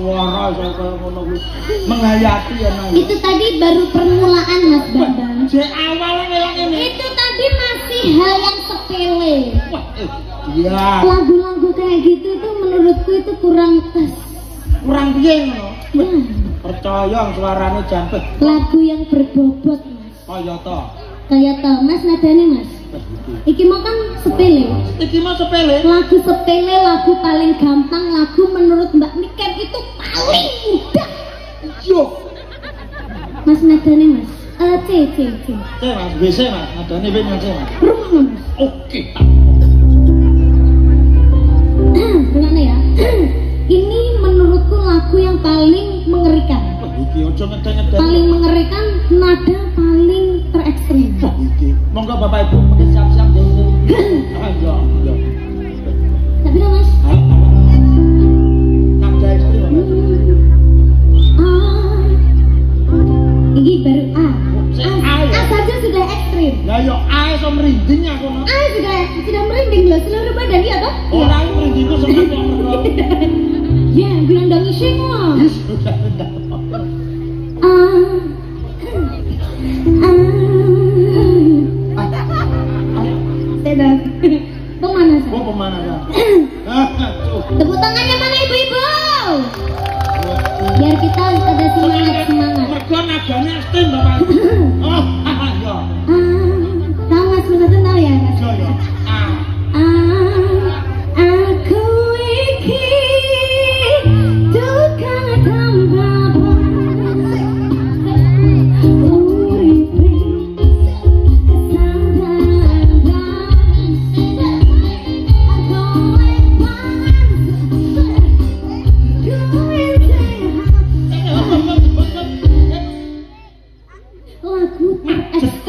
suara kaya ngono kuwi. Menghayati ya nang. Itu tadi baru permulaan Mas Bambang. Jek awal ngelak ini. Itu tadi masih hal yang sepele. Wah, iya. Lagu-lagu kayak gitu tuh menurutku itu kurang pas. Kurang piye ngono? Ya. Percaya suarane jampet. Lagu yang berbobot Mas. Kaya to. Kayak tau Mas nadane Mas. Iki mau kan sepele. Iki mah sepele. Lagu sepele, lagu paling gampang, lagu menurut Mbak Niken itu paling mudah. Yo. Mas nadane Mas. C. Mas, WC Mas, nadane wis Mas. Rumah Mas. Oke. Gimana ya? Ini menurutku lagu yang paling mengerikan. Wah, iki ojo ngedeng-ngedeng. Paling mengerikan, nada paling terekstrim. Wah, iki. Monggo Bapak Ibu mungkin siap-siap dulu. Ayo, yo. Tapi dah Mas. Nada ekstrim Mas. Ini baru A. A ya? A saja sudah ekstrim. Ya yo A iso merinding aku no. A sudah merinding loh seluruh badan ya toh? Ora merindingku sampe kok mergo. Ya, bilang dong iseng loh. Yes, sudah. Tidak. Pemanasan. Oh, pemanasan. Tepuk tangannya mana ibu-ibu? Biar kita ada semangat. Mergo nadane ekstrim Bapak. Oh, yo. Tahu Mas Musa tahu ya Mas? Yo yo. A. Aku iki tukang tambah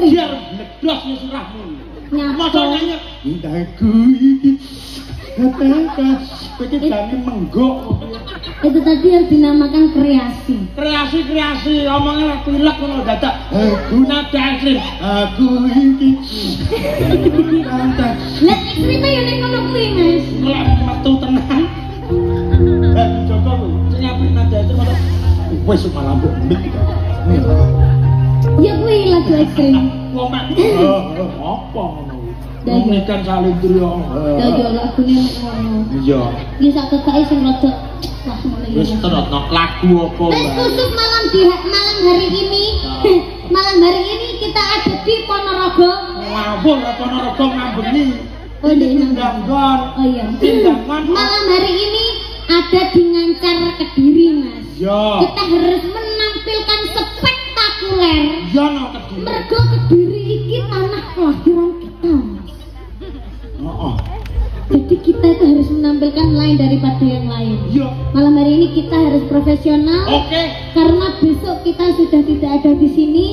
Biar medosnya surahmu. Masa nanya indaku iki tetes pikirane menggok. Itu tadi yang dinamakan kreasi. Kreasi omongnya pilek ngono dadak. Nada ekstrim. Aku iki kantas. Lah ekstrimnya ya ning ngono kuwi Mas. Lek metu tenan. Joko kuwi sing apik nada ekstrim ngono. Wis malah mbok mik. Ya kuwi lagu ekstrim. Wong mak. Apa ngono? Mengikan salindri yo. Ya lagune nek ngono. Iya. Iki sak kekake sing rada wah ngono ya. Wis terotno lagu apa Wis khusus malam hari ini. Malam hari ini kita ada di Ponorogo. Ngawur Ponorogo ngambeni. Oh, di Ndanggon. Oh iya. Ndanggon. Malam hari ini ada di Ngancar Kediri, Mas. Ya. Kita harus menampilkan spektakuler. Ya no Kediri. Mergo Kediri iki tanah kelahiran kita, Mas. Heeh. Jadi kita itu harus menampilkan lain daripada yang lain. Iya. Malam hari ini kita harus profesional. Oke. Karena besok kita sudah tidak ada di sini.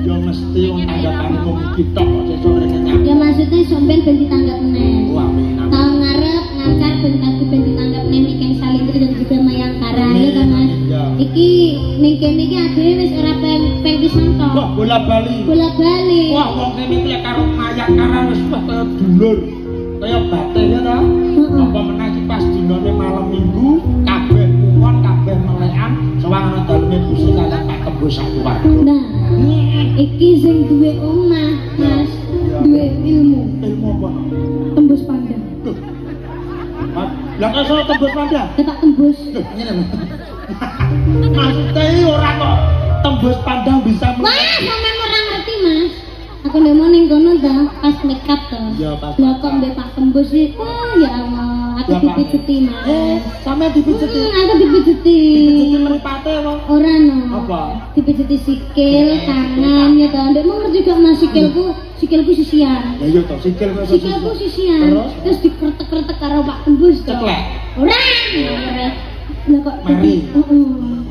Ya mesti tanggapan wong kita kok sesuk rene. Ya maksudnya sampean ben ditanggap meneh. Wah, amin. Tahun ngarep Ngancar ben ditanggap meneh Niken Salindri dan juga Mayangkara ya kan Mas. Ya. Iki ning kene iki adewe wis ora peng pisan to. Wah, bola-bali. Bola-bali. Wah, wong kene iki lek karo Mayangkara wis wah kaya dulur. Kaya bate ya ta? Apa meneh iki pas dinane malam Minggu, kabeh kuwon, kabeh melekan, sawangan daleme busuk kalian Pak Tembus satu warga. Nah, iki sing duwe omah, Mas. Duwe ilmu. Ilmu apa? Tembus pandang. Lah kok iso tembus pandang? Ketak tembus. Ngene lho. Maksudnya ora kok tembus pandang bisa Wah, sampean ora ngerti, Mas. Aku ndek mau ning kono ta, pas make up to. Ya, pas Lah kok mbek Pak Tembus iki, oh ya Allah, aku Ya, Pak. dipijeti, Mas. sampe dipijeti. Aku dipijeti. Dipijeti mripate apa? Ora no. Apa? Dipijeti sikil, tangan ya to. Ndek mau ngerti gak Mas sikilku sisian. Ya yo to sikil kok. Sikilku sisian. Terus dikretek-kretek karo Pak Tembus to. Ceklek. Ora. Lah kok Mari. Heeh.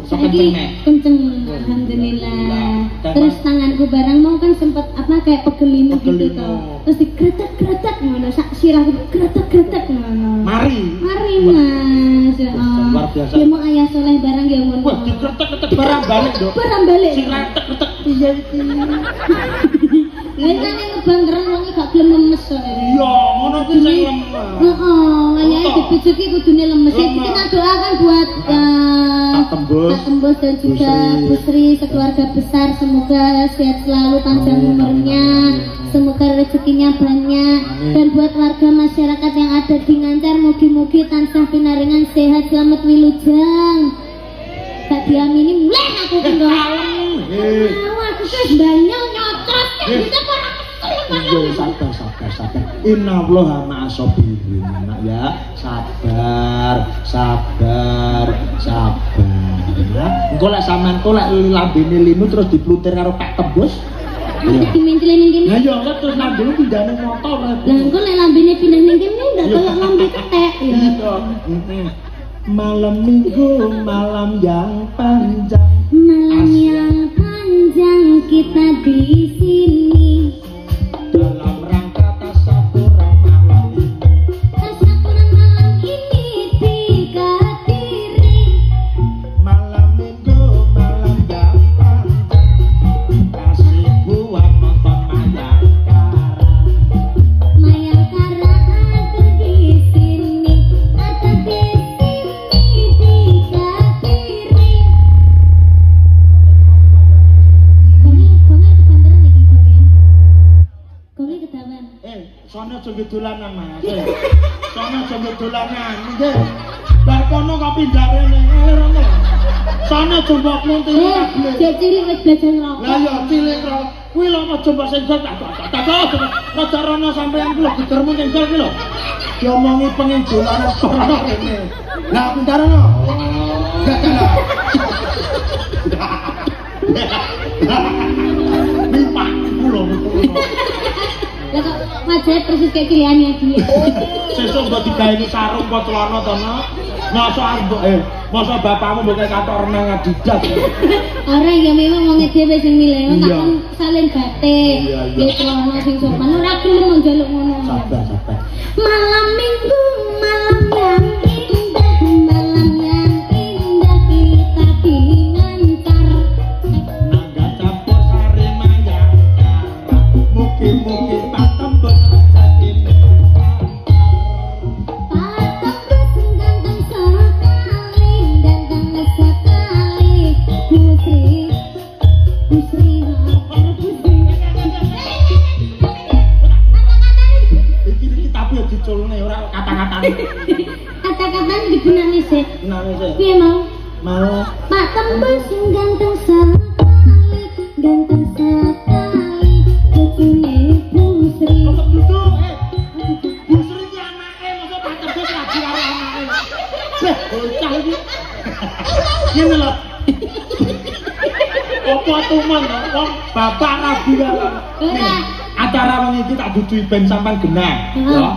So kenceng, Nek. Kenceng. Alhamdulillah. Terus tanganku barang mau kan sempet apa kayak pegelinu gitu Pegelinu. to. Terus dikretek-kretek ngono, sak sirahku kretek-kretek ngono. Mari. Mari Mas. Ya Allah. Luar biasa. Ya mau ayah soleh barang ya ngono. Wah, dikretek-kretek barang balik, Dok. Barang balik. Sing retek-retek piye iki? Lha nek ngebangkeren wong gak gelem lemes to. Iya, ngono kuwi sing lemah. Heeh, ngene dibujuki kudune lemes. Kita doakan buat Pak Tembus dan juga Bu Sri sekeluarga besar, semoga sehat selalu, panjang umurnya, semoga rezekinya banyak. Dan buat warga masyarakat yang ada di Ngancar, mugi-mugi tansah pinaringan sehat, selamat wilujeng. Tak diamini mulai aku kendor. Aku wis banyak nyocot kita ora sabar. Innallaha ma'as-sabirin. Ya, sabar. Ya. Engko lek sampean kok lek lambene linu terus diplutir karo Pak Tembus. Nanti dimentil ning kene. Lah ya terus lambene pindahane motor. Lah engko lek lambene pindah ning kene ndak kaya lambe ketek ya. Malam minggu, malam yang panjang. Malam yang panjang kita di sini. Dalam rangka tasyakuran malam ini. Tasyakuran malam ini dihadiri. Malam minggu, malam yang panjang. Kasih buat nonton Mayangkara ada di sini, ada di sini dihadiri. Konge ketahuan. Sono aja dolanan Mas. Sono aja dolanan. Nggih. Bar kono kok pindah rene. Rono. Sono coba munti kabeh. Jek cilik wis belajar ngerokok. Lah ya cilik kok. Kuwi lho aja mbok sensor tak. Rada rono sampean kuwi lho gegermu sensor kuwi lho. Diomongi pengen dolanan sono rene. Lah pindah rono. Lipat kulo. Lah kok wajah persis kayak kiliannya dia. Sesuk mbok digaweni sarung apa celana to, no? Masa bapakmu mbok kaya katok renang Adidas. Ora ya memang wong dhewe sing milih, tak kon salin batik. Iya. Ya celana sing sopan ora gelem njaluk ngono. Sabar. Malam minggu, malam yang indah, malam yang indah kita di Ngancar. Nangga campur sari Mayangkara. Mugi-mugi Pak Tembus rezekine Pak Tembus ganteng sekali, ganteng sekali. Busri. Iki tapi ya diculne ora kata-katane. Kata-kata dibenani sih. Nangis e. Piye mau? Mau Pak Tembus ganteng sekali, ganteng sekali. Cucunya Busri. kok duduk Busri ki anake masa Pak Tembus lagi karo anake. Bocah iki. Ngene lho. Apa tuman wong bapak rabi karo. Ora. Acara wengi iki tak duduhi ben sampean genah. Ya.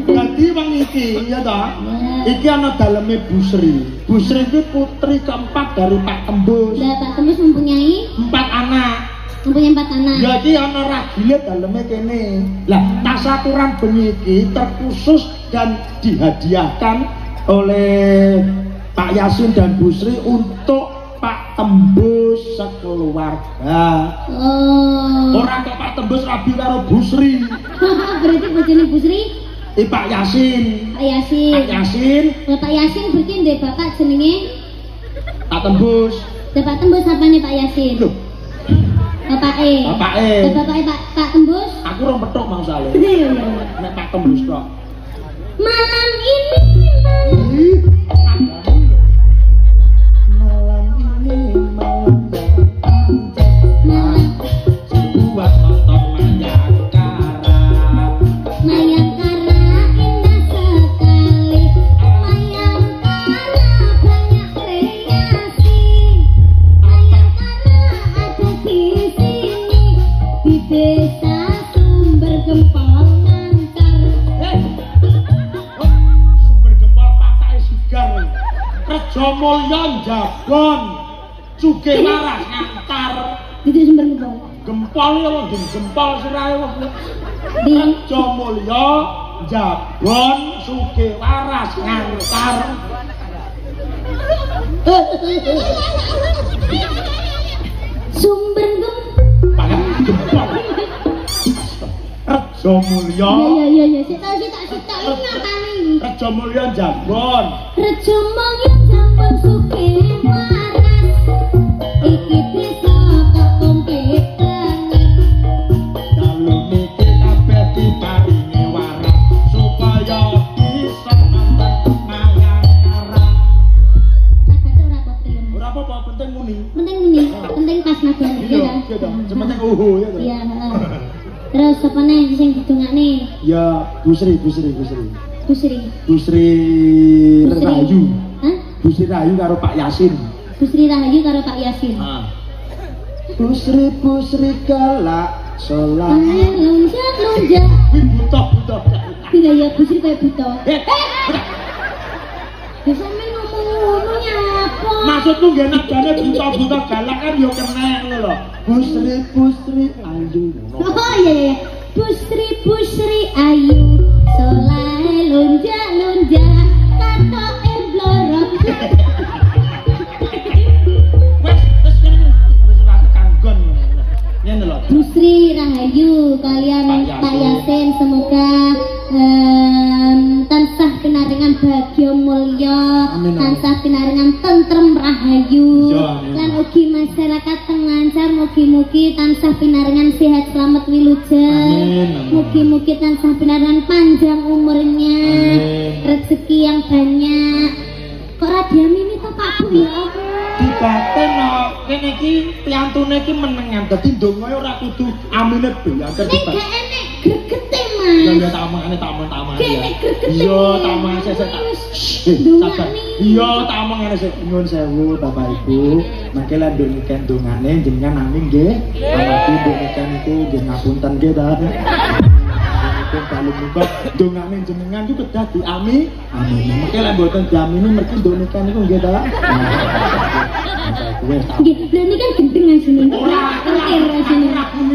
Dadi wong iki ya ta. Iki ana daleme Busri. Busri iki putri keempat dari Pak Tembus. Lah Pak Tembus mempunyai 4 anak. 4 anak. Ya iki ana ragile daleme kene. Lah, tasyakuran bengi iki terkhusus dan dihadiahkan oleh Pak Yasin dan Busri untuk Pak Tembus sekeluarga. Oh. Orang kok Pak Tembus rabi karo Busri. Berarti bojone Busri Pak Yasin. Pak Yasin. Pak Yasin, Lah Pak Yasin berarti ndek bapak jenenge Pak Tembus. Lah Pak Tembus apane Pak Yasin? Loh, Bapake. bapake. Lah bapake Pak Tembus. Aku rong petuk mangsale. Iya. Nek Pak Tembus kok. Malam ini Malam ini malam yang panjang. Buat nonton Mayangkara. Mayangkara indah sekali. Mayangkara banyak kreasi. Mayangkara ada di sini, di desa Sumber Gempol Ngancar. Sumber Gempol patake sigar. Rejo Mulya Njabon. Cuge Waras Ngantar. Itu Sumber Gempol. Gempol ya lho, gempol sirahe wong. Di Rejo Mulya Njabon Cuge Waras Ngantar. Sumber gem. Banyak jempol. Rejo Mulya. Iya. Sita ini ngapane iki? Rejo Mulya Jambon. Rejo Mulya Jambon sugih waras. Iki desa kakompetan. Dalu niki kabeh diparingi waras supaya bisa nonton mayang karang. Kagate ora apa film. Ora apa-apa penting muni. Penting pas nadane Iya dong. Sementing uhu ya to. Iya, heeh. Terus apa nih sing didongakne? Ya Busri Busri. Rahayu. Hah? Busri Rahayu karo Pak Yasin. Busri Rahayu karo Pak Yasin. Busri galak sholat. Lonjak. Buta. Iya ya Busri kayak buta. Udah. Ya sampe ngomong-ngomongnya apa? Maksudku nggih najane buta galak kan yo kena ngono lho. Busri ayu. Oh iya. Busri ayu. Solai lonjak katoke blorok. Wes kene wis ora kanggon. Ngene lho. Busri Rahayu kalian Pak Yasin semoga tansah pinaringan bagya mulya, tansah pinaringan tentrem rahayu, lan ugi masyarakat tengancar mugi-mugi tansah pinaringan sehat selamat wilujeng, mugi-mugi tansah pinaringan panjang umurnya, rezeki yang banyak. Kok radiami ini to Pak Bu ya? Dibaten no, kene iki piantune iki menengan. Dadi ndonga ora kudu amine banter Nek dibaten. gak enek gregete Mas. Ya tamane ya. Kene gregete. Iya tamane sesek. Sabar. Iya tamane sesek nyuwun sewu Bapak Ibu. Mangke lan ndonga dongane jenengan amin nggih. Amargi ndonga niku nggih ngapunten nggih ta. Pun kalau muka dongane jenengan itu kedah diami. Amin. Mangke lan mboten diamini mergi ndonga niku nggih ta. Nggih, lha ini kan gendeng asine. Ora.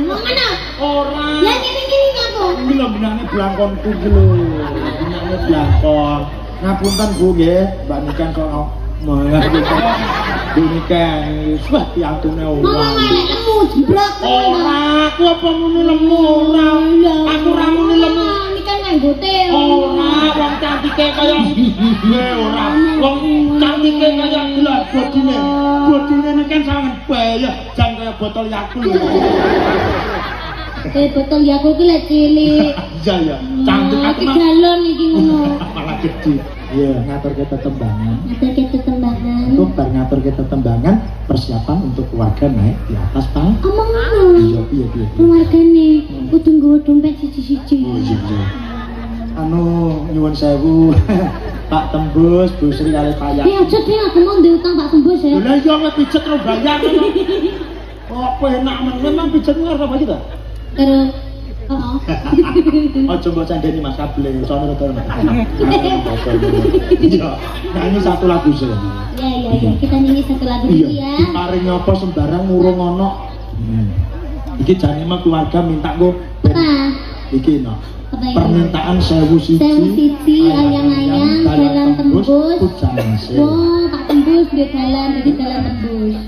Mana? Ora. Lah ngene ngapa? Iki lho benane blangkonku iki lho. Benane blangkon. Ngapunten Bu nggih, Mbak Nikan kok Nikan wah piantune ora. Ngomong elek lemu jeblok. Ora, aku apa muni lemu ora. Aku ora muni lemu. Ini kan nganggote. Ora, wong cantike kaya ora. Wong cantike kaya gelar bodine. Bodine kan sangat bahaya, jan kaya botol Yakult. Botol Yakult ki lek cilik. Iya ya, cantik aku mah. Galon iki ngono. Malah gede. Iya, ngaturke tetembangan. Ngaturke tetembangan. Untuk bar ngaturke tetembangan, persiapan untuk keluarga naik di atas panggung. Omong ngono. Iya. Keluargane kudu nggawa dompet siji-siji. Oh iya. Anu nyuwun sewu. Pak Tembus, Bu Sri kali Pak Yak. Aja deh aku mau ndek utang Pak Tembus ya. Lah iya nek pijet ro bayar. Apa enak memang pijet ngarep apa kita? Terus Ojo mbok candeni Mas Kable, sono to. Iya, nyanyi satu lagu sih. Ya, kita nyanyi satu lagu dulu ya. Paring apa sembarang ngurung ono. Iki jane mah keluarga minta go. Apa? Iki no. Apa ini? Permintaan 1000 siji ayang-ayang dalan tembus. Pujanase. Oh, Pak Tembus dia dalan tembus.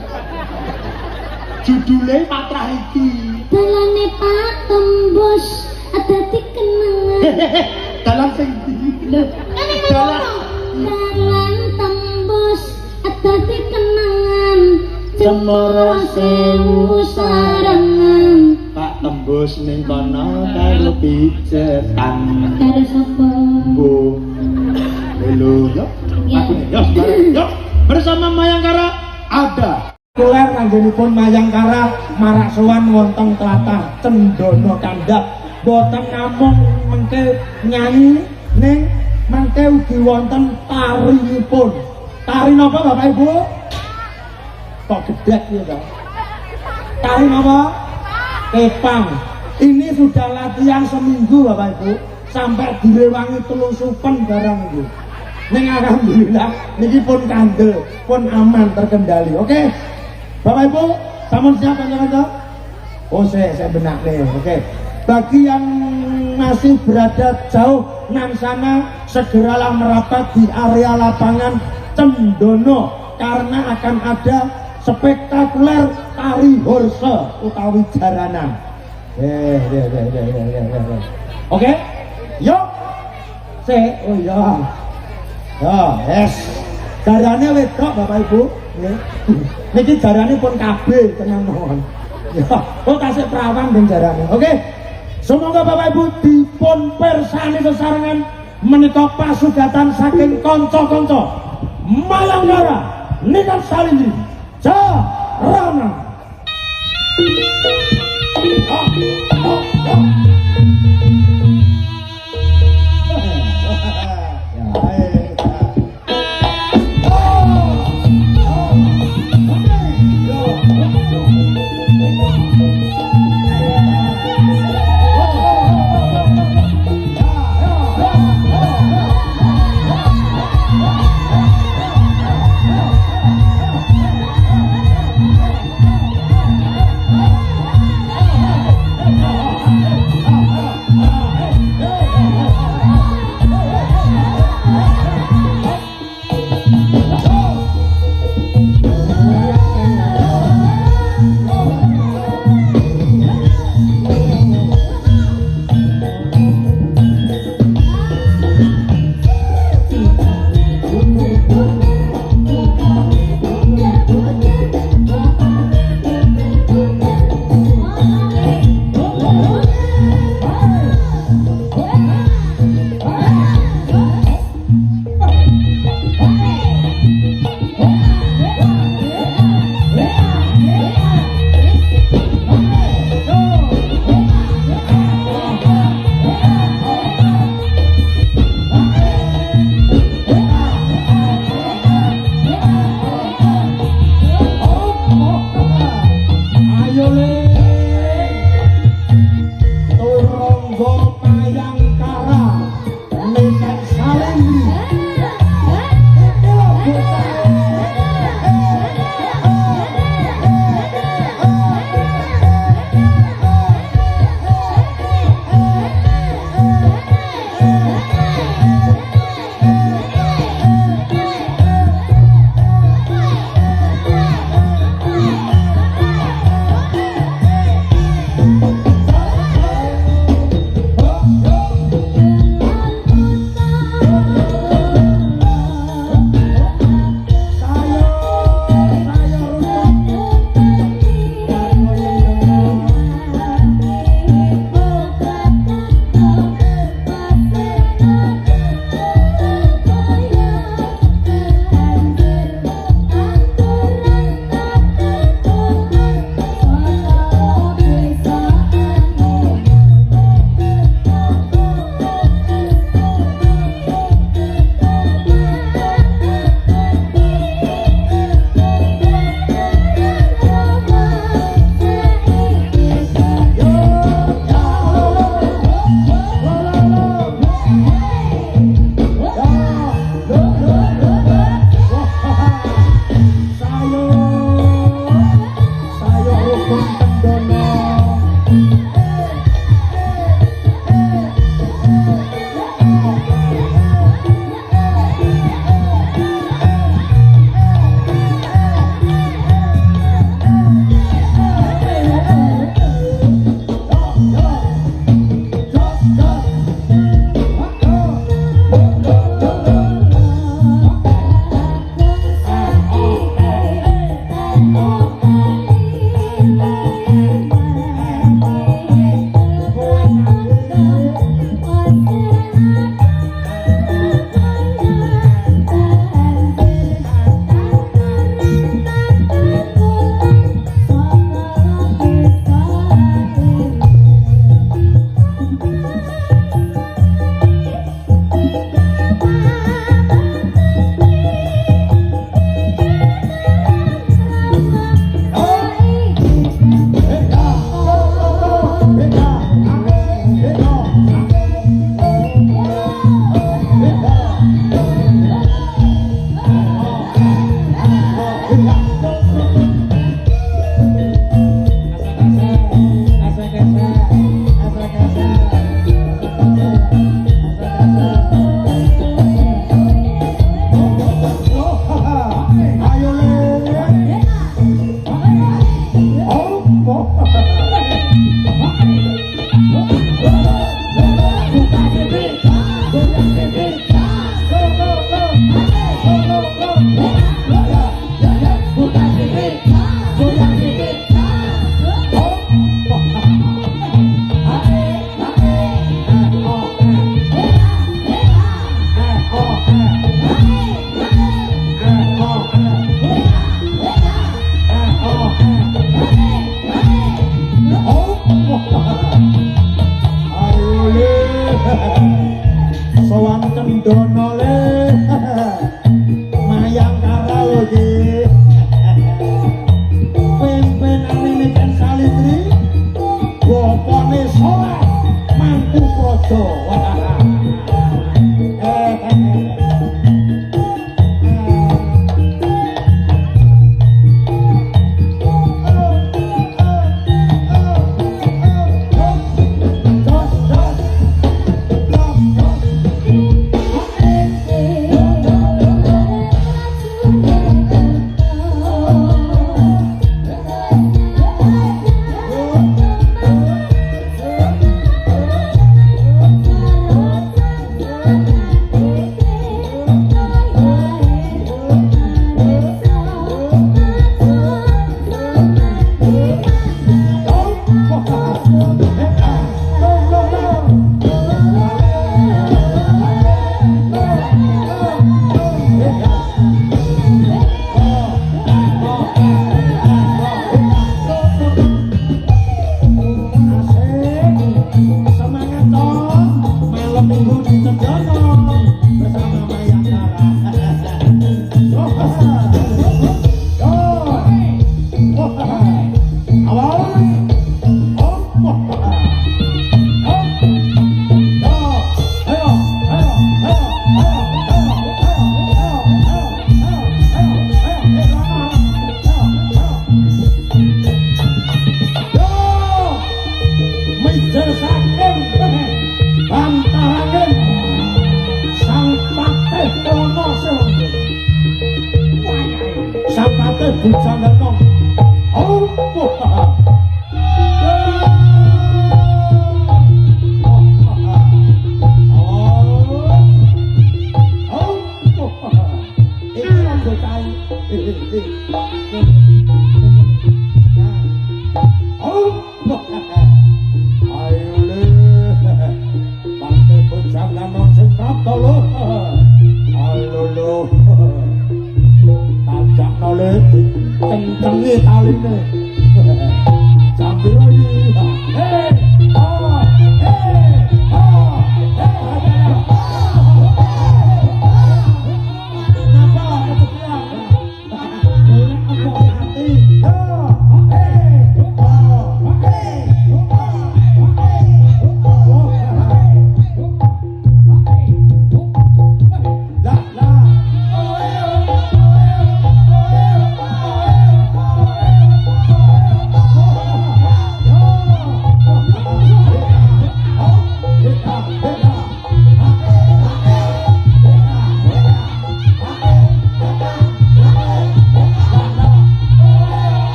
Judule Patra iki. Dalane Pak Tembus ada di kenangan. Dalam sing Loh, kan yang ngomong. Dalan tembus ada di kenangan. Cemoro sewu sarangan. Pak Tembus ning kono karo pijetan. Karo sapa? Bu. Halo, yuk. Yuk. Bersama Mayangkara ada kuler anggenipun Mayangkara marak sowan wonten tlatah Cendana Kandhap. Boten namung mengke nyanyi ning mengke ugi wonten tarinipun. Tari napa Bapak Ibu? Kok gedek ya, Pak? Tari napa? Kepang. Ini sudah latihan seminggu Bapak Ibu, sampai direwangi telusupan barang itu. Ning alhamdulillah niki pun kandel, pun aman terkendali. Oke. Bapak Ibu, sampun siap panjenengan? Oh, saya benak nih. Oke. Bagi yang masih berada jauh nang sana, segeralah merapat di area lapangan Cendana karena akan ada spektakuler tari horse utawi jaranan. Oke, yuk. Oh iya. Ya, yes. Jarane wedok Bapak Ibu, nggih. Niki jarane pun kabeh tenang mawon. Ya, kok tasik perawan ben jarane. Oke. Semoga Bapak Ibu dipun pirsani sesarengan menika pasugatan saking kanca-kanca Mayanggara Nikan Salindri Jarana.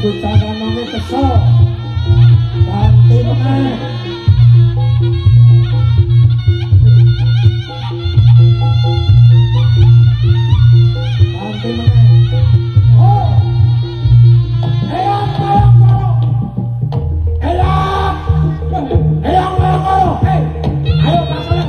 Bocah lanang kesel